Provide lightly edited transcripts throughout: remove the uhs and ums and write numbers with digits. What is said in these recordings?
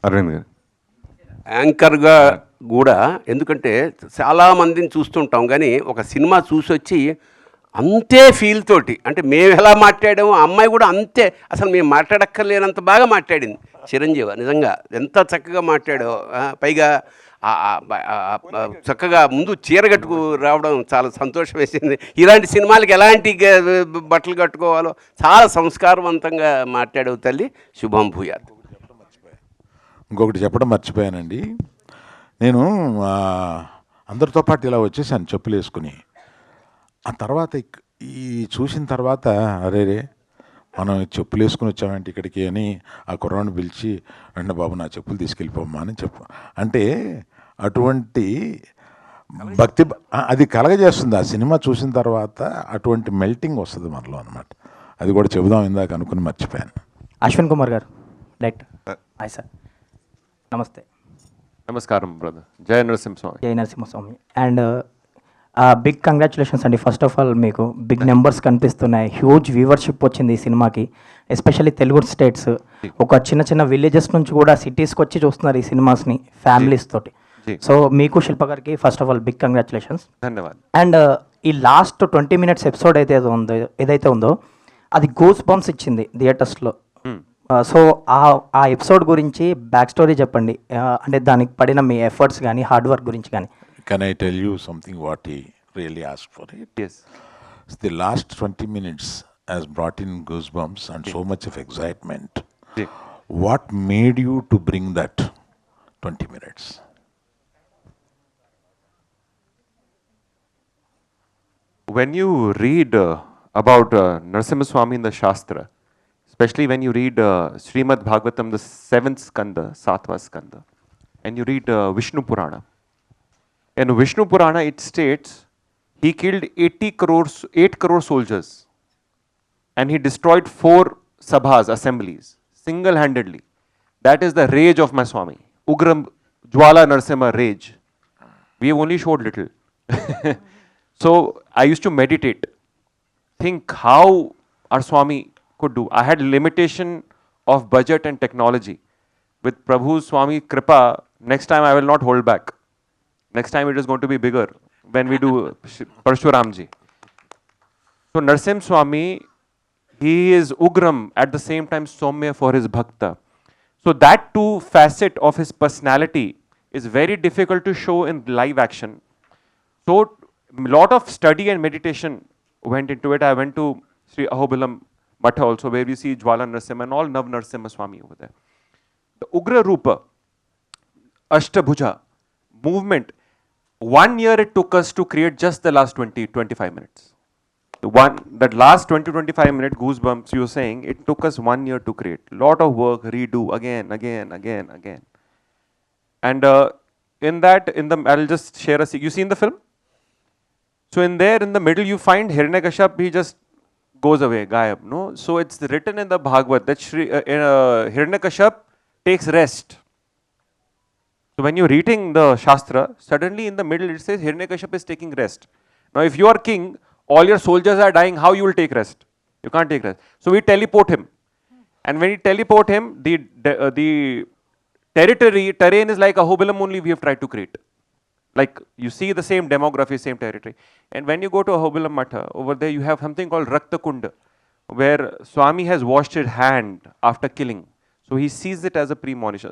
అరవింద్ గారు యాంకర్గా కూడా, ఎందుకంటే చాలామందిని చూస్తుంటాం కానీ ఒక సినిమా చూసి వచ్చి అంతే ఫీల్ తోటి, అంటే మేము ఎలా మాట్లాడామో అమ్మాయి కూడా అంతే, అసలు మేము మాట్లాడక్కర్లేనంత బాగా మాట్లాడింది. చిరంజీవి నిజంగా ఎంత చక్కగా మాట్లాడో, పైగా చక్కగా ముందు చీర కట్టుకు రావడం చాలా సంతోషం వేసింది. ఇలాంటి సినిమాలకి ఎలాంటి బట్టలు కట్టుకోవాలో చాలా సంస్కారవంతంగా మాట్లాడవు తల్లి. శుభం భూయాత్. ఇంకొకటి చెప్పడం మర్చిపోయానండి. నేను అందరితో పాటు ఇలా వచ్చేసాను చెప్పులు వేసుకుని. ఆ తర్వాత ఈ చూసిన తర్వాత అరే మనం చెప్పులు వేసుకుని వచ్చామంటే ఇక్కడికి అని ఆ కుర్రాన్ని పిలిచి, అంటే బాబు నా చెప్పులు తీసుకెళ్ళిపోమ్మా అని అంటే అటువంటి భక్తి అది కలగజేస్తుంది. ఆ సినిమా చూసిన తర్వాత అటువంటి మెల్టింగ్ వస్తుంది మనలో అనమాట. అది కూడా చెబుదాం ఇందాక అనుకుని మర్చిపోయాను. అశ్విన్ కుమార్ గారు డైరెక్టర్. హాయ్ సార్, నమస్తే. నమస్కారం బ్రదర్. జయ నరసింహస్వామి. జయ నరసింహస్వామి. అండ్ బిగ్ కంగ్రాచులేషన్స్ అండి. ఫస్ట్ ఆఫ్ ఆల్ మీకు బిగ్ నెంబర్స్ కనిపిస్తున్నాయి, హ్యూజ్ వ్యూవర్షిప్ వచ్చింది ఈ సినిమాకి, ఎస్పెషల్లీ తెలుగు స్టేట్స్, ఒక చిన్న చిన్న విలేజెస్ నుంచి కూడా సిటీస్కి వచ్చి చూస్తున్నారు ఈ సినిమాస్ని ఫ్యామిలీస్ తోటి. సో మీకు శిల్ప గారికి first of all big congratulations. ధన్యవాదాలు. అండ్ ఈ లాస్ట్ 20 minutes ఎపిసోడ్ ఏదైతే ఉందో అది గూస్ బంప్స్ ఇచ్చింది థియేటర్స్లో. సో ఆ ఎపిసోడ్ గురించి బ్యాక్ స్టోరీ చెప్పండి, అంటే దానికి పడిన మీ ఎఫర్ట్స్ కానీ హార్డ్ వర్క్ గురించి కానీ. Can I tell you something what he really asked for it? Yes. The last 20 minutes has brought in goosebumps and so much of excitement. What made you to bring that 20 minutes? When you read about Narsimha Swami in the Shastra, especially when you read Srimad Bhagavatam, the 7th Skanda, 7th Skanda, and you read Vishnu Purana. In Vishnu Purana, it states he killed 8 crore soldiers, and he destroyed 4 sabhas, assemblies, single-handedly. That is the rage of my Swami. Ugram Jwala Narsimha rage. We have only showed little. So I used to meditate, think how our Swami could do. I had limitation of budget and technology. With Prabhu's Swami Kripa, next time I will not hold back. Next time it is going to be bigger when we do Parshuramji. So Narsimha Swami, he is Ugram at the same time Soumya for his Bhakta. So that two facet of his personality is very difficult to show in live action. So a lot of study and meditation went into it. I went to Sri Ahobilam Matha also, where we see Jwala Narsimha and all Nav Narsimha Swami over there. The Ugra Rupa, Ashtabhuja, movement, 1 year it took us to create just the last 20-25 minutes. That last 20-25 minute goosebumps you were saying, it took us 1 year to create. Lot of work, redo again. And I'll just share you seen the film? So in the middle you find Hiranyakashipu, he just goes away, gayab, no? So it's written in the Bhagavad that Hiranyakashipu takes rest. So when you're reading the Shastra, suddenly in the middle it says Hiranyakashipu is taking rest. Now if you are king, all your soldiers are dying, how you will take rest? You can't take rest. So we teleport him. And when we teleport him, the terrain is like Ahobilam only we have tried to create. Like you see the same demography, same territory. And when you go to Ahobilam Matha, over there you have something called Rakta Kunda, where Swami has washed his hand after killing. So he sees it as a premonition.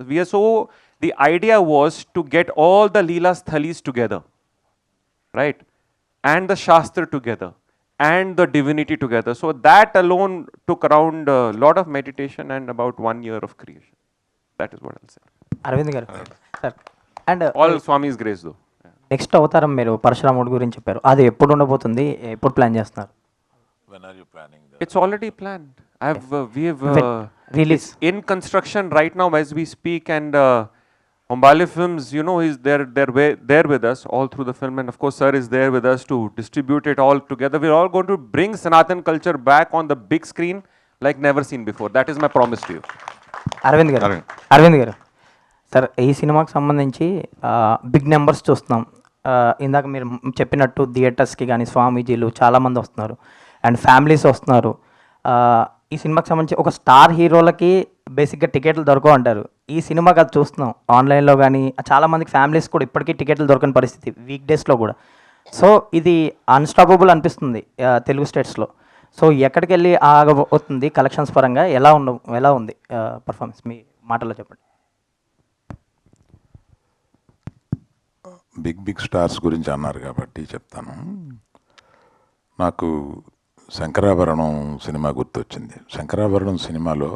The idea was to get all the Leelas Thalis together, right? And the Shastra together, and the divinity together. So that alone took around a lot of meditation and about 1 year of creation. That is what I'll say. Arvind గారు sir, and All Swami's grace though. Next అవతారం మీరు పరశురాముడి గురించి చెప్పారు, అది ఎప్పుడు ఉండబోతుంది, ఎప్పుడు plan చేస్తున్నారు? When are you planning that? It's already planned. We have release in construction right now as we speak, and Hombale Films, you know, they're there with us all through the film, and of course sir is there with us to distribute it all together. We're all going to bring Sanatan culture back on the big screen like never seen before. That is my promise to you. Arvind గారు sir, ఈ సినిమాకి సంబంధించి big numbers చూస్తున్నాం. ఇందాక మీరు చెప్పినట్టు థియేటర్స్కి కానీ స్వామీజీలు చాలామంది వస్తున్నారు, అండ్ ఫ్యామిలీస్ వస్తున్నారు. ఈ సినిమాకి సంబంధించి ఒక స్టార్ హీరోలకి బేసిక్గా టికెట్లు దొరకవు అంటారు. ఈ సినిమాకి అది చూస్తున్నాం ఆన్లైన్లో కానీ, చాలామందికి ఫ్యామిలీస్ కూడా ఇప్పటికీ టికెట్లు దొరకని పరిస్థితి వీక్ డేస్లో కూడా. సో ఇది అన్స్టాపబుల్ అనిపిస్తుంది తెలుగు స్టేట్స్లో. సో ఎక్కడికి వెళ్ళి ఆగబోతుంది కలెక్షన్స్ పరంగా, ఎలా ఉంది పర్ఫార్మెన్స్ మీ మాటల్లో చెప్పండి. బిగ్ స్టార్స్ గురించి అన్నారు కాబట్టి చెప్తాను. నాకు శంకరాభరణం సినిమా గుర్తొచ్చింది. శంకరాభరణం సినిమాలో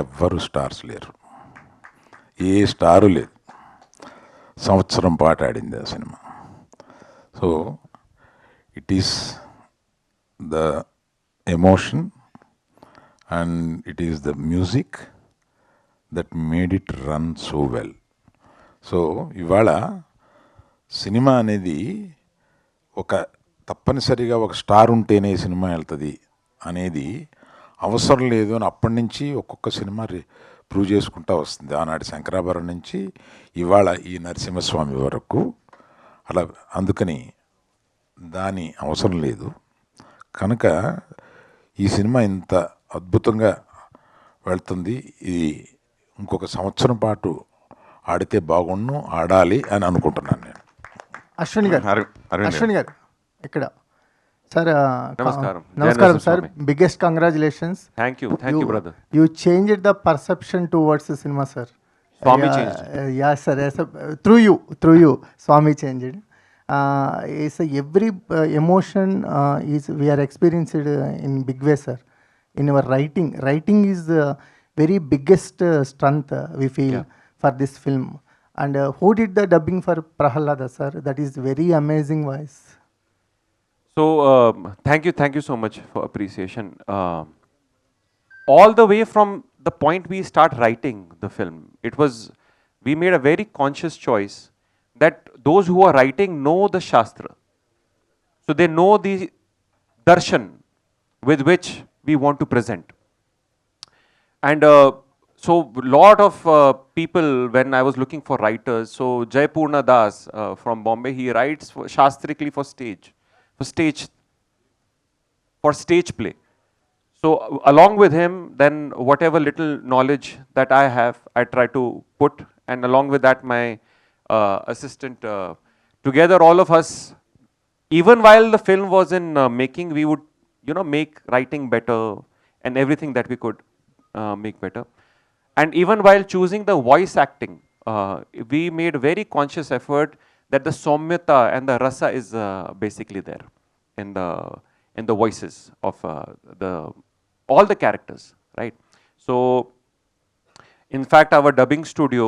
ఎవ్వరు స్టార్స్ లేరు, ఏ స్టారు లేదు. సంవత్సరం పాటు ఆడింది ఆ cinema. So it is the emotion and it is the music that made it run so well. So ఇవాళ సినిమా అనేది తప్పనిసరిగా ఒక స్టార్ ఉంటేనే సినిమా వెళ్తుంది అనేది అవసరం లేదు అని అప్పటి నుంచి ఒక్కొక్క సినిమా ప్రూవ్ చేసుకుంటూ వస్తుంది. ఆనాటి శంకరాభరణం నుంచి ఇవాళ ఈ నరసింహస్వామి వరకు అలా. అందుకని దాని అవసరం లేదు. కనుక ఈ సినిమా ఇంత అద్భుతంగా వెళ్తుంది. ఇది ఇంకొక సంవత్సరం పాటు ఆడితే బాగుండు, ఆడాలి అని అనుకుంటున్నాను నేను. అశ్విన్ గారు ఇక్కడ సార్. నమస్కారం sir. Biggest congratulations. Thank you brother. You changed the perception towards the cinema, sir. Swami changed. Yes, sir. Yes, sir. Through you, Swami changed. Is every emotion is we are experienced in big way, sir. In our writing is very biggest strength we feel for this film. And who did the dubbing for Prahalada, sir? That is very amazing voice. So thank you so much for appreciation. All the way from the point we start writing the film, we made a very conscious choice that those who are writing know the Shastra. So they know the darshan with which we want to present. And so lot of people, when I was looking for writers, so Jaipurna Das from Bombay, he writes shastrically for stage play. So along with him, then whatever little knowledge that I have, I try to put, and along with that my assistant, together all of us, even while the film was in making, we would make writing better and everything that we could make better. And even while choosing the voice acting, we made a very conscious effort that the Somyata and the Rasa is basically there in the voices of all the characters, right? So in fact, our dubbing studio,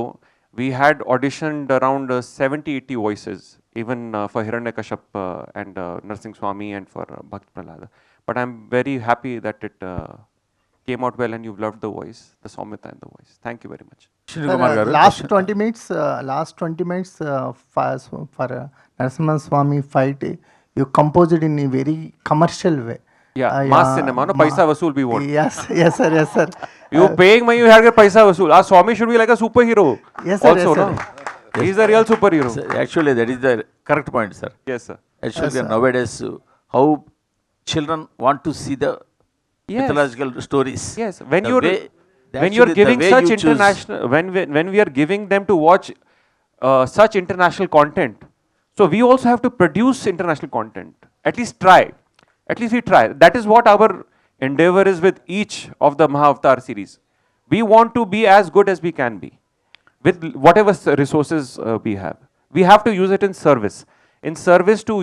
we had auditioned around 70-80 voices, even for Hiranyakashap and Narsingh Swami and for Bhakt Prahlada. But I'm very happy that it came out well and you've loved the voice, the Somyata and the voice. Thank you very much. Last 20 minutes for Narasimha Swami fight, you composed it in a very commercial way. Yeah, mass cinema, no paisa vasool we want. Yes, sir. You paying money, you have to get paisa vasool. Our Swami should be like a superhero. Yes, sir. Also, no? He's the real superhero. Sir, actually, that is the correct point, sir. Yes, sir. Actually, nowadays, how children want to see the mythological stories. Yes, when you're giving such international, when we are giving them to watch such international content, so we also have to produce international content. At least we try. That is what our endeavor is with each of the Mahavatar series. We want to be as good as we can be with whatever resources we have. We have to use it in service to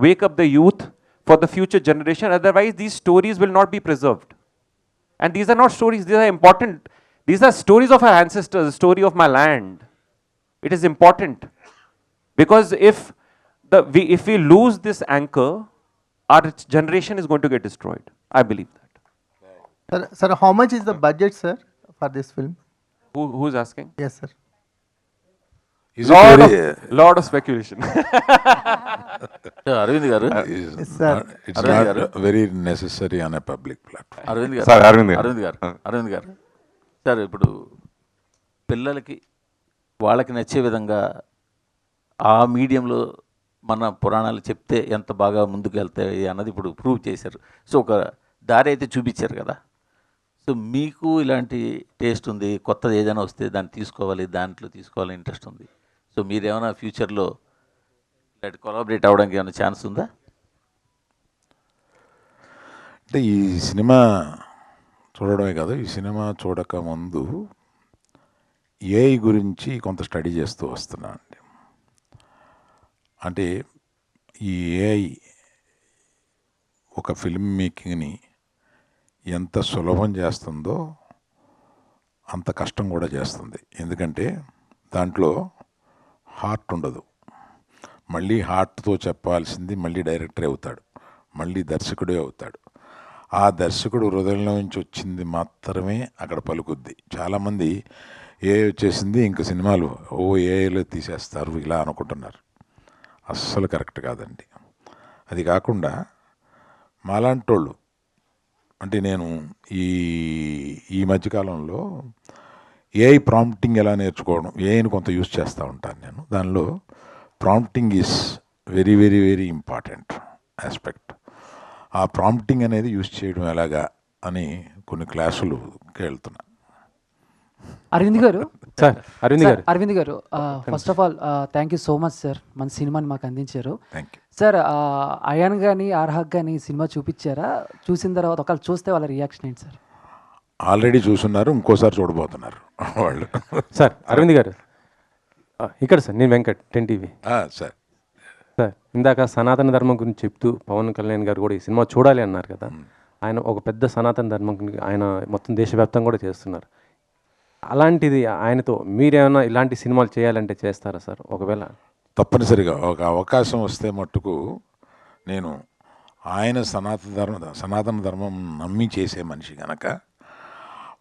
wake up the youth for the future generation. Otherwise, these stories will not be preserved. And these are not stories, these are important. These are stories of our ancestors, the story of my land. It is important. Because if we lose this anchor, our generation is going to get destroyed. I believe that. Sir, how much is the budget, sir, for this film? Who's asking? Yes, sir. Is it very, Lot of speculation. Aravind garu, Yes, sir. it's not very necessary on a public platform. Aravind garu, Sir, Aravind garu. Sir ఇప్పుడు పిల్లలకి వాళ్ళకి నచ్చే విధంగా ఆ మీడియంలో మన పురాణాలు చెప్తే ఎంత బాగా ముందుకు వెళ్తాయి అన్నది ఇప్పుడు ప్రూవ్ చేశారు. సో ఒక దారి అయితే చూపించారు కదా. సో మీకు ఇలాంటి టేస్ట్ ఉంది, కొత్తది ఏదైనా వస్తే దాన్ని తీసుకోవాలి, దాంట్లో తీసుకోవాలని ఇంట్రెస్ట్ ఉంది. సో మీరేమైనా ఫ్యూచర్లో ఇలాంటి కొలాబరేట్ అవ్వడానికి ఏమైనా ఛాన్స్ ఉందా? అంటే ఈ సినిమా చూడడమే కాదు, ఈ సినిమా చూడక ముందు ఏఐ గురించి కొంత స్టడీ చేస్తూ వస్తున్నాను అండి. అంటే ఈ ఏఐ ఒక ఫిల్మ్ మేకింగ్ని ఎంత సులభం చేస్తుందో అంత కష్టం కూడా చేస్తుంది. ఎందుకంటే దాంట్లో హార్ట్ ఉండదు. మళ్ళీ హార్ట్తో చెప్పాల్సింది మళ్ళీ డైరెక్టరే అవుతాడు, మళ్ళీ దర్శకుడే అవుతాడు. ఆ దర్శకుడు హృదయంలో నుంచి వచ్చింది మాత్రమే అక్కడ పలుకుద్ది. చాలామంది ఏఐ వచ్చేసింది ఇంక సినిమాలు ఏఐలో తీసేస్తారు ఇలా అనుకుంటున్నారు. అస్సలు కరెక్ట్ కాదండి. అది కాకుండా మాలాంటోళ్ళు, అంటే నేను ఈ మధ్యకాలంలో ఏఐ ప్రాంప్టింగ్ ఎలా నేర్చుకోవడం, ఏఐని కొంత యూజ్ చేస్తూ ఉంటాను నేను. దానిలో prompting is very very very important aspect. ఆ ప్రాంప్టింగ్ అనేది యూజ్ చేయడం ఎలాగా అని కొన్ని క్లాసులుకి వెళ్తున్నా. అరవింద్ గారు, సార్ అరవింద్ గారు, first of all thank you so much sir, మన సినిమాని మాకు అందించారు. థ్యాంక్ యూ సార్, అయాన్ కానీ ఆర్హక్ కానీ సినిమా చూపించారా? చూసిన తర్వాత ఒకవేళ చూస్తే వాళ్ళ రియాక్షన్ ఏంటి సార్? ఆల్రెడీ చూస్తున్నారు, ఇంకోసారి చూడబోతున్నారు వాళ్ళు. సార్ అరవింద్ గారు, ఇక్కడ సార్ నేను వెంకట్ 10 టీవీ. సార్ సార్ ఇందాక సనాతన ధర్మం గురించి చెప్తూ పవన్ కళ్యాణ్ గారు కూడా ఈ సినిమా చూడాలి అన్నారు కదా. ఆయన ఒక పెద్ద సనాతన ధర్మం ఆయన మొత్తం దేశవ్యాప్తంగా కూడా చేస్తున్నారు. అలాంటిది ఆయనతో మీరేమైనా ఇలాంటి సినిమాలు చేయాలంటే చేస్తారా సార్? ఒకవేళ తప్పనిసరిగా ఒక అవకాశం వస్తే మట్టుకు నేను ఆయన సనాతన ధర్మం నమ్మి చేసే మనిషి కనుక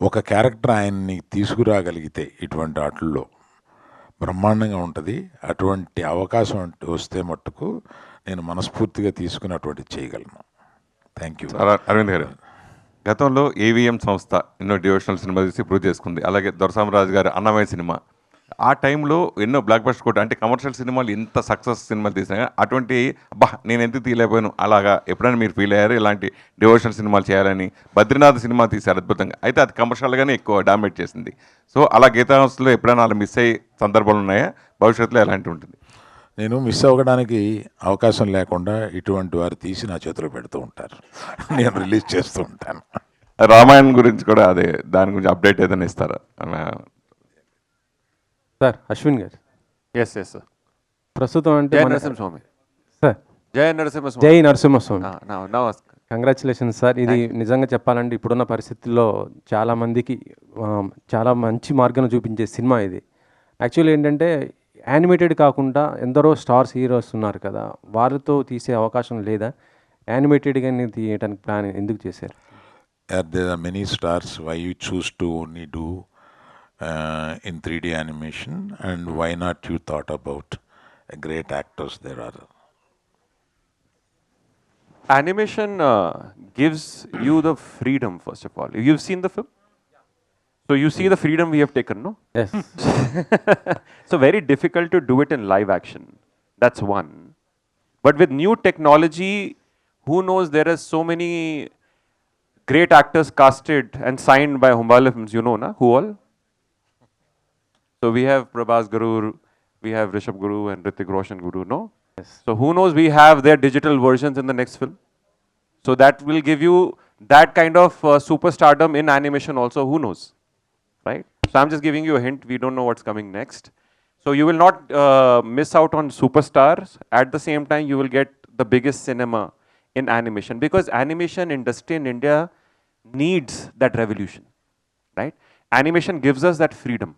ఒక క్యారెక్టర్ ఆయన్ని తీసుకురాగలిగితే ఇటువంటి వాటిల్లో బ్రహ్మాండంగా ఉంటుంది. అటువంటి అవకాశం వస్తే మట్టుకు నేను మనస్ఫూర్తిగా తీసుకుని అటువంటిది చేయగలను. Thank you. అరవింద్ గారు, గతంలో ఏవిఎం సంస్థ ఎన్నో డివోషనల్ సినిమా తీసి ప్రూవ్ చేసుకుంది. అలాగే దొరసామరాజు గారు అన్నమయ్య సినిమా, ఆ టైంలో ఎన్నో బ్లాక్ బస్టర్ కొట్ట, అంటే కమర్షియల్ సినిమాలు ఇంత సక్సెస్ సినిమాలు తీసినా అటువంటి నేను ఎందుకు తీయలేకపోయాను అలాగా ఎప్పుడైనా మీరు ఫీల్ అయ్యారు? ఇలాంటి డివోషనల్ సినిమాలు చేయాలని బద్రీనాథ్ సినిమా తీశారు అద్భుతంగా, అయితే అది కమర్షియల్గానే ఎక్కువ డామినేట్ చేసింది. సో అలా గీతాంశంలో ఎప్పుడైనా అలా మిస్ అయ్యే సందర్భాలు ఉన్నాయా? భవిష్యత్తులో ఎలాంటి ఉంటుంది? నేను మిస్ అవ్వడానికి అవకాశం లేకుండా ఇటువంటి వారు తీసి నా చేతిలో పెడుతూ ఉంటారు, నేను రిలీజ్ చేస్తూ ఉంటాను. రామాయణం గురించి కూడా అదే, దాని గురించి అప్డేట్ ఏదైనా ఇస్తారా? సార్ అశ్విన్ గారు, ఎస్ ఎస్ సార్. ప్రస్తుతం అంటే జై నరసింహస్వామి. సార్ జై నరసింహస్వామి. జై నరసింహస్వామి. నమస్కారం. Congratulations sir. ఇది నిజంగా చెప్పాలంటే ఇప్పుడున్న పరిస్థితుల్లో చాలామందికి చాలా మంచి మార్గం చూపించే సినిమా ఇది. యాక్చువల్లీ ఏంటంటే యానిమేటెడ్ కాకుండా ఎందరో స్టార్స్ హీరోస్ ఉన్నారు కదా, వారితో తీసే అవకాశం లేదా? యానిమేటెడ్గానే తీయడానికి ప్లాన్ ఎందుకు చేశారు? There are many stars. Why you choose to only do in 3D animation, and why not you thought about great actors there are? Animation gives you the freedom, first of all. You've seen the film? So you see the freedom we have taken, no? Yes. So very difficult to do it in live action. That's one. But with new technology, who knows, there are so many great actors casted and signed by Humbala Films, you know, na? Who all? So we have Prabhas Guru, we have Rishabh Guru and Hrithik Roshan Guru, no? Yes. So who knows, we have their digital versions in the next film. So that will give you that kind of superstardom in animation also, who knows, right? So I'm just giving you a hint, we don't know what's coming next. So you will not miss out on superstars. At the same time, you will get the biggest cinema in animation, because animation industry in India needs that revolution, right? Animation gives us that freedom,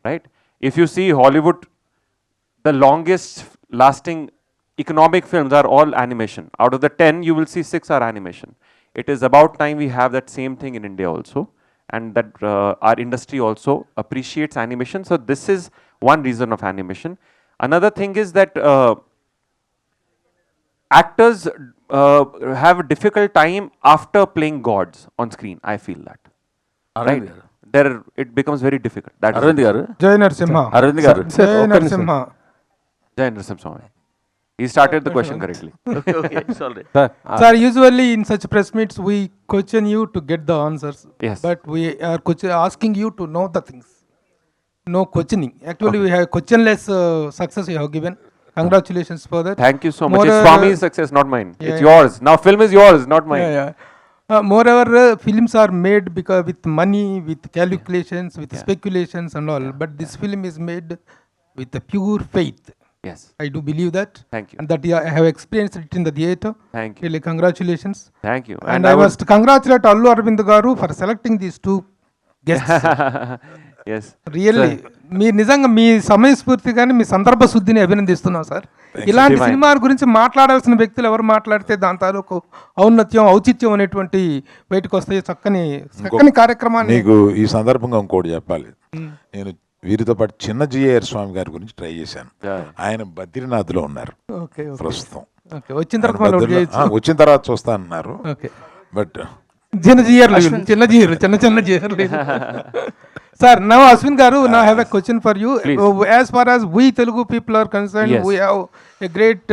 right? If you see Hollywood, the longest lasting economic films are all animation. Out of the 10, you will see 6 are animation. It is about time we have that same thing in India also, and that our industry also appreciates animation. So this is one reason of animation. Another thing is that actors have a difficult time after playing gods on screen. I feel that. Arvind గారు, There, it becomes very difficult. That is Arvind గారు, జై నరసింహ. అరవింద్ గారు, జై Narasimha. Jai Narasimha Swami. He started the question correctly. Okay okay sorry sir Sir, usually in such press meets, we question you to get the answers. Yes. But we are asking you to know the things. No questioning. Actually, we have questionless success you have given. Congratulations for that. Thank you so much. It's Moreover, Swami's success, not mine. yeah, It's yeah. yours. Now film is yours, not mine. Yeah, yeah. Moreover, films are made because with money, with calculations, with speculations and all. But this film is made with the pure faith. Yes. I do believe that. Thank you. And that I have experienced it in the theatre. Thank you. Really, congratulations. Thank you. And I must congratulate Allu Aravind garu for selecting these two guests. Yes. Really మీరు నిజంగా మీ సమయస్ఫూర్తిగానే మీ సందర్భ శుద్ధిని అభినందిస్తున్నాం sir. ఇలాంటి Divine. సినిమాల గురించి మాట్లాడాల్సిన వ్యక్తులు ఎవరు మాట్లాడితే దాని తాలూకు ఔన్నత్యం ఔచిత్యం అనేటువంటి బయటకు వస్తాయి. చక్కని కార్యక్రమాన్ని నీకు ఈ సందర్భంగా ఇంకోటి చెప్పాలి. నేను వీరితో పాటు చిన్న జిఏఆర్ స్వామి గారి గురించి ట్రై చేశాను. Yeah. ఆయన బద్రీనాథ్లో ఉన్నారు ఓకే ప్రస్తుతం. ఓకే వచ్చిన తర్వాత మనం ఒకటి చేయొచ్చు. వచ్చిన తర్వాత చూస్తా అన్నారు. ఓకే బట్ చిన్న జీయర్లు చిన్న జీయర్లు సార్. నవ్ అశ్విన్ గారు, now I have a question for you. As far as we Telugu people are concerned, Yes. we have a great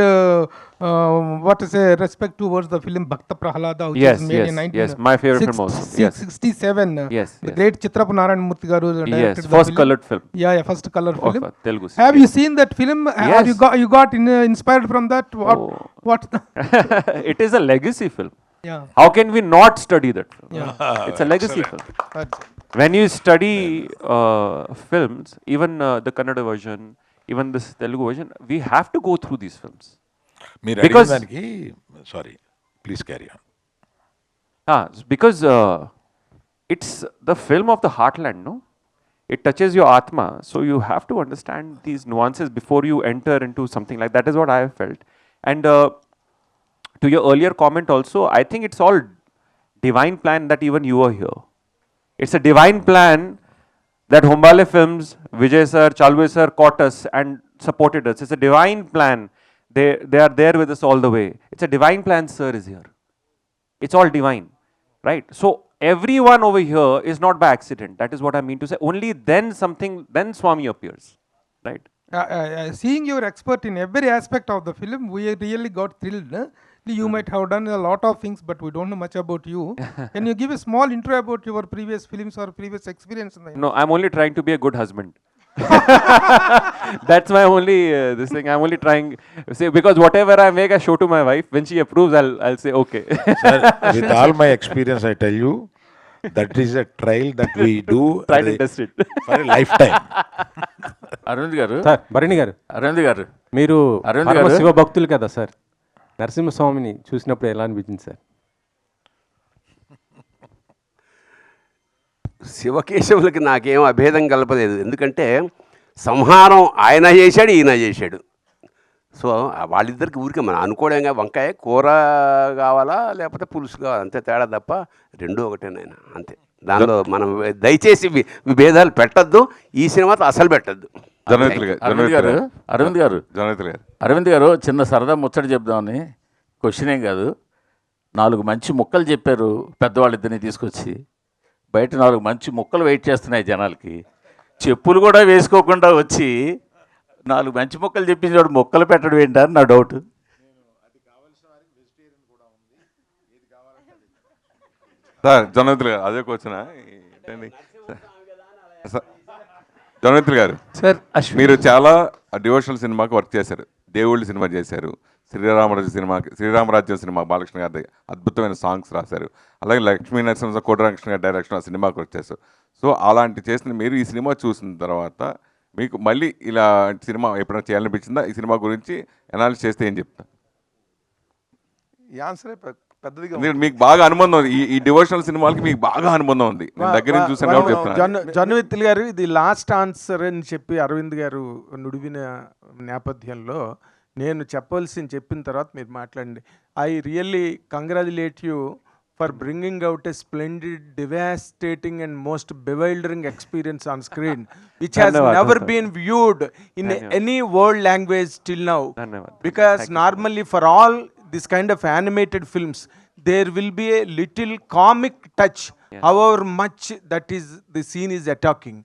what to say respect towards the film Bhakta Prahalada, which Yes, is made yes, in yes. My favorite film also. Yes. 1967. Yes, The yes. great Chitrapu Narayan Murthy garu directed Yes. the First film. colored film Yeah, first color of film. Telugu. Have you seen that film? Yes. You got inspired from that? What? It is a legacy film. Yeah. How can we not study that film? Yeah. It's a legacy film. That's- When you study films, even the Kannada version, even this Telugu version, we have to go through these films. మీరు Because- అడిగిన దానికి sorry please carry on. Because it's the film of the heartland, no? It touches your atma, so you have to understand these nuances before you enter into something like that. Is what I have felt. And to your earlier comment also, I think it's all divine plan that even you are here. It's a divine plan that Hombale Films, Vijay sir, Chalwe sir caught us and supported us. It's a divine plan. They are there with us all the way. It's a divine plan, sir is here. It's all divine, right? So everyone over here is not by accident. That is what I mean to say. Only then Swami appears, right? Seeing your expert in every aspect of the film, we really got thrilled. You might have done a lot of things, but we don't know much about you. Can you give a small intro about your previous films or previous experience in the No, I'm only trying to be a good husband. That's my only this thing. I'm only trying say because whatever I make, I show to my wife. When she approves, I'll say okay. Sir, with all my experience, I tell you, that is a trial that we do Try to test it. for a lifetime. Arvind గారు sir Bharani garu, Arvind గారు మీరు అరవింద్ పరమ గారు. శివ భక్తులు కదా sir. నరసింహస్వామిని చూసినప్పుడు ఎలా అనిపించింది సార్? శివకేశవులకి నాకేం అభేదం కలపలేదు. ఎందుకంటే సంహారం ఆయన చేశాడు, ఈయన చేశాడు. సో వాళ్ళిద్దరికి ఊరికే మనం అనుకోవడంగా వంకాయ కూర కావాలా లేకపోతే పులుసు కావాలా అంతే తేడా తప్ప రెండూ ఒకటేనాయన అంతే. దానిలో మనం దయచేసి విభేదాలు పెట్టద్దు. ఈ సినిమాతో అసలు పెట్టద్దు. అరవింద్ గారు చిన్న సరదా ముచ్చట చెప్దామని, క్వశ్చన్ ఏం కాదు. 4 మంచి ముక్కలు చెప్పారు పెద్దవాళ్ళిద్దరిని తీసుకొచ్చి. బయట 4 మంచి ముక్కలు వెయిట్ చేస్తున్నాయి జనాలకి. చెప్పులు కూడా వేసుకోకుండా వచ్చి 4 మంచి ముక్కలు చెప్పించాడు, ముక్కలు పెట్టడం ఏంటని నా డౌట్. సార్ జనమిత్రులు గారు అదే క్వశ్చన్ జనమిత్రులు గారు సార్ మీరు చాలా డివోషనల్ సినిమాకి వర్క్ చేశారు. దేవుళ్ళ సినిమా చేశారు, శ్రీరామరాజ్యం సినిమా బాలకృష్ణ గారి అద్భుతమైన సాంగ్స్ రాశారు. అలాగే లక్ష్మీ నరసింహ కోటరామకృష్ణ గారి డైరెక్షన్ ఆ సినిమాకి వర్క్ చేశారు. సో అలాంటి చేసిన మీరు ఈ సినిమా చూసిన తర్వాత మీకు మళ్ళీ ఇలా సినిమా ఎప్పుడైనా చేయాలనిపించిందా? ఈ సినిమా గురించి అనాలిసిస్ చేస్తే ఏం చెప్తా? ఈ ఆన్సరే పెద్దదిగా ఎందుకంటే మీకు బాగా అనుబంధం ఉంది, ఈ డివోషనల్ సినిమాలకి మీకు బాగా అనుబంధం ఉంది. నేను దగ్గర నుంచి చూసాను కాబట్టి చెప్తాను. జొన్నవిత్తులు గారు ఇది లాస్ట్ ఆన్సర్ అని చెప్పి అరవింద్ గారు నుడివిన నేపథ్యంలో నేను చెప్పిన తర్వాత మీరు మాట్లాడండి. I really congratulate you for bringing out a splendid, devastating and most bewildering experience on screen, which has never been viewed in any world language till now. Because normally for all this kind of animated films, there will be a little comic touch, however much that is the scene is attacking.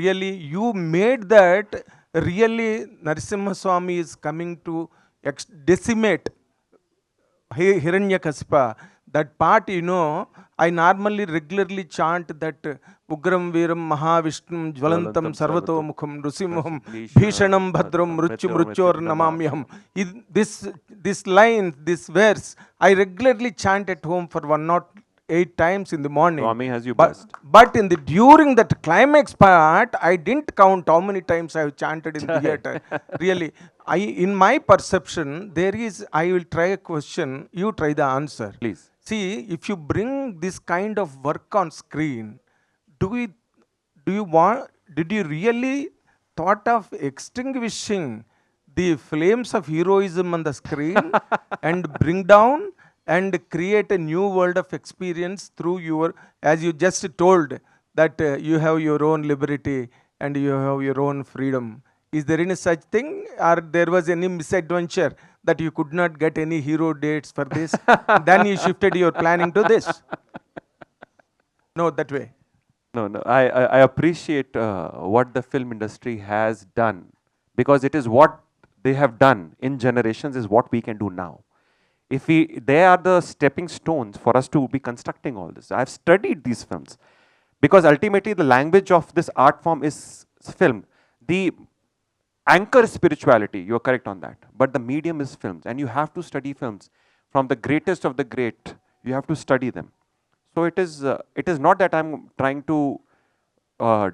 Really, you made that. Really, Narasimha Swami is coming to decimate Hiranyakasipa, that part, I normally regularly chant that Ugram Viram Mahavishnu Jvalantam Sarvato Mukham Rusimham Bhishanam Bhadram Mruchur Namamyam. This line, this verse, I regularly chant at home for 108 times in the morning. Swami has you blessed. But during that climax part, I didn't count how many times I have chanted in theatre. Really, in my perception, I will try a question, you try the answer. Please. See, if you bring this kind of work on screen, did you really thought of extinguishing the flames of heroism on the screen and bring down and create a new world of experience through your, as you just told, that you have your own liberty and you have your own freedom. Is there any such thing, or there was any misadventure that you could not get any hero dates for this? Then you shifted your planning to this? No, that way. No. I appreciate what the film industry has done, because it is what they have done in generations is what we can do now. They are the stepping stones for us to be constructing all this. I've studied these films because ultimately the language of this art form is film. The anchor is spirituality, you're correct on that. But the medium is films, and you have to study films from the greatest of the great. You have to study them. So it is not that I'm trying to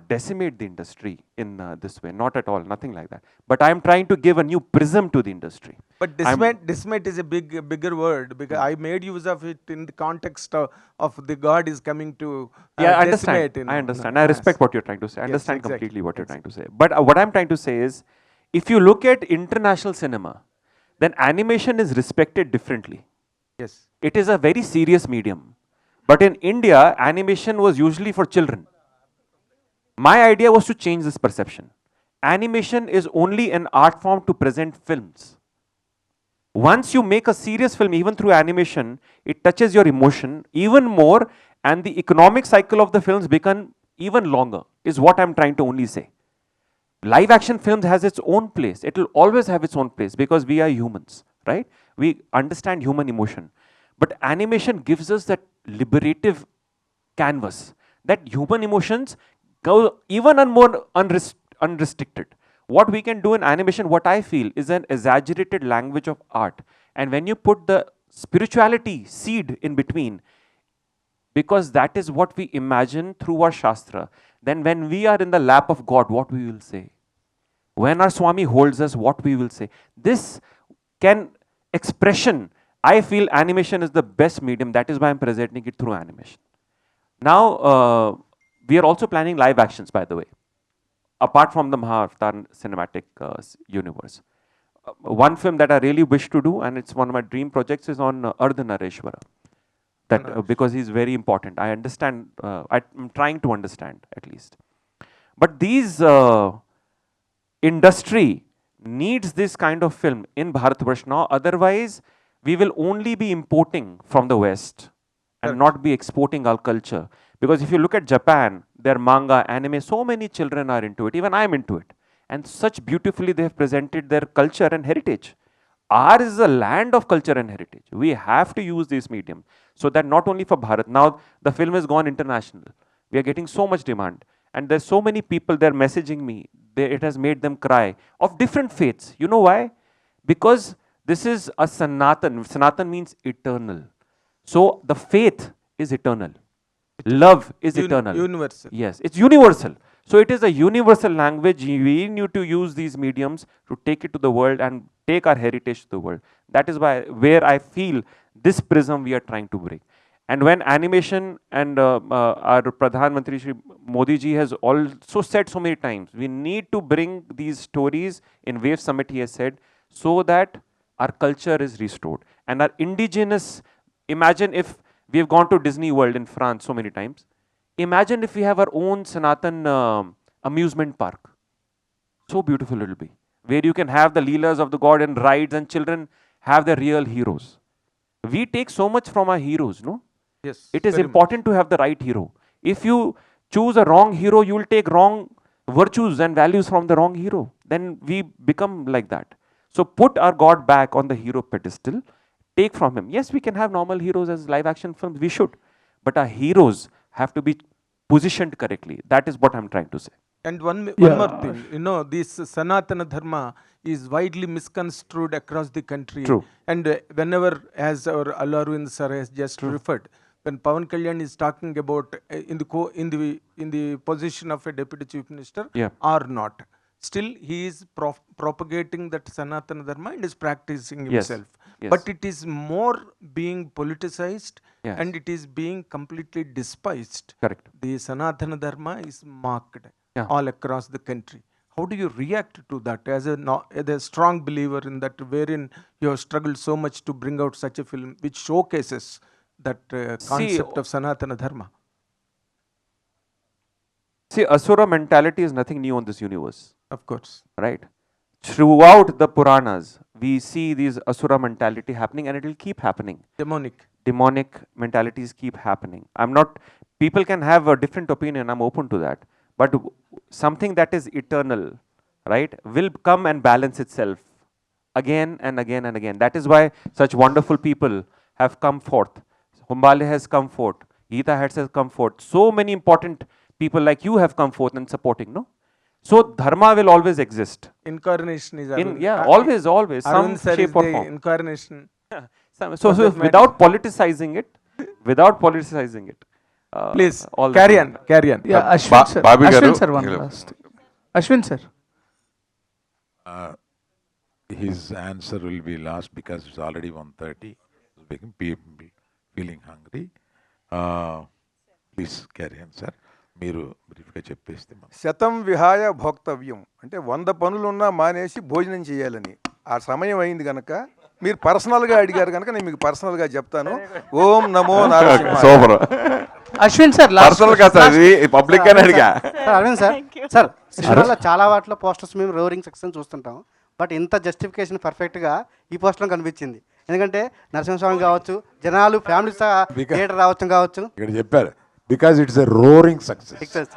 decimate the industry in this way, not at all, nothing like that. But I'm trying to give a new prism to the industry. But decimate is a bigger word, because I made use of it in the context of the God is coming to I decimate. understand. I understand. I respect what you're trying to say. I understand completely what you're trying to say. But what I'm trying to say is, if you look at international cinema, then animation is respected differently. Yes. It is a very serious medium. But in India, animation was usually for children. My idea was to change this perception. Animation is only an art form to present films. Once you make a serious film, even through animation, it touches your emotion even more, and the economic cycle of the films become even longer, is what I'm trying to only say. Live action films has its own place. It will always have its own place because we are humans, right? We understand human emotion. But animation gives us that liberative canvas, that human emotions go even more unrestricted. What we can do in animation, what I feel, is an exaggerated language of art. And when you put the spirituality seed in between, because that is what we imagine through our Shastra, then when we are in the lap of God, what we will say? When our Swami holds us, what we will say? This expression, I feel animation is the best medium. That is why I'm presenting it through animation. Now, we are also planning live actions, by the way, apart from the Mahavatar cinematic universe. One film that I really wish to do, and it's one of my dream projects, is on Ardhanareshwara. That because he's very important. I understand. I'm trying to understand at least. But these industry needs this kind of film in Bharatvarsh now. Otherwise, we will only be importing from the West and not be exporting our culture. Because if you look at Japan, their manga, anime, so many children are into it. Even I'm into it. And such beautifully they have presented their culture and heritage. Ours is a land of culture and heritage. We have to use this medium. So that not only for Bharat, now the film has gone international. We are getting so much demand. And there's so many people, they're messaging me. It has made them cry. Of different faiths. You know why? Because this is a Sanatan. Sanatan means eternal. So the faith is eternal. Love is eternal. Universal. Yes, it's universal. So it is a universal language. We need to use these mediums to take it to the world and take our heritage to the world. That is where I feel this prism we are trying to bring. And when animation and our Pradhan Mantri Shri Modi ji has also said so many times, we need to bring these stories in Wave Summit, he has said, so that our culture is restored. And our indigenous, imagine if we have gone to Disney World in France so many times. Imagine if we have our own Sanatan amusement park. So beautiful it will be. Where you can have the Leelas of the God and rides, and children have their real heroes. We take so much from our heroes, no? Yes. It is important to have the right hero. If you choose a wrong hero, you will take wrong virtues and values from the wrong hero. Then we become like that. So put our God back on the hero pedestal, take from him. Yes, we can have normal heroes as live action films, we should. But our heroes have to be positioned correctly. That is what I'm trying to say. And one more thing, you know, this Sanatana Dharma is widely misconstrued across the country. True. And whenever, as our Allu Aravind sir has just referred, when Pawan Kalyan is talking about in the position of a deputy chief minister Yeah. or not, still he is propagating that Sanatana Dharma and is practicing Yes. himself. Yes. But it is more being politicized Yes. and it is being completely despised. Correct. The Sanatana Dharma is mocked Yeah. all across the country. How do you react to that as a strong believer in that, wherein you have struggled so much to bring out such a film which showcases that concept of Sanatana Dharma? See, Asura mentality is nothing new on this universe, Of course. right? Throughout the Puranas, we see these Asura mentality happening and it will keep happening. Demonic mentalities keep happening. People can have a different opinion, I'm open to that. But something that is eternal, right, will come and balance itself again and again and again. That is why such wonderful people have come forth. Humbale has come forth. Gita has come forth. So many important people like you have come forth and supporting, no? So dharma will always exist. Incarnation is Always, some Arvind sir shape is or the form. incarnation. So without politicizing it, Please, all carry on. Yeah, Ashwin sir. Babi Ashwin garu, sir, one hello. last. Ashwin sir. His answer will be last because it's already 1:30. Making people feeling hungry. Please carry on, sir. మీరు బ్రీఫ్గా చెప్పేస్తే శతం విహాయ భోక్తవ్యం అంటే 100 పనులున్నా మానేసి భోజనం చేయాలని. ఆ సమయం అయింది కనుక మీరు పర్సనల్గా అడిగారు కనుక నేను మీకు పర్సనల్గా చెప్తాను. ఓం నమో Narayana. Super. Ashwin sir personal గా సార్ ఇది పబ్లిక్ గానే అడిగా. అరవింద్ సార్, సార్ సినిమాలో చాలా వాటిలో పోస్టర్స్ మేము రోరింగ్ సెక్షన్ చూస్తుంటాం, బట్ ఇంత జస్టిఫికేషన్ పర్ఫెక్ట్గా ఈ పోస్టర్లో కనిపించింది. ఎందుకంటే నరసింహస్వామి కావచ్చు, జనాలు ఫ్యామిలీ థియేటర్ రావచ్చు కావచ్చు. ఇక్కడ చెప్పారు because it's a roaring success.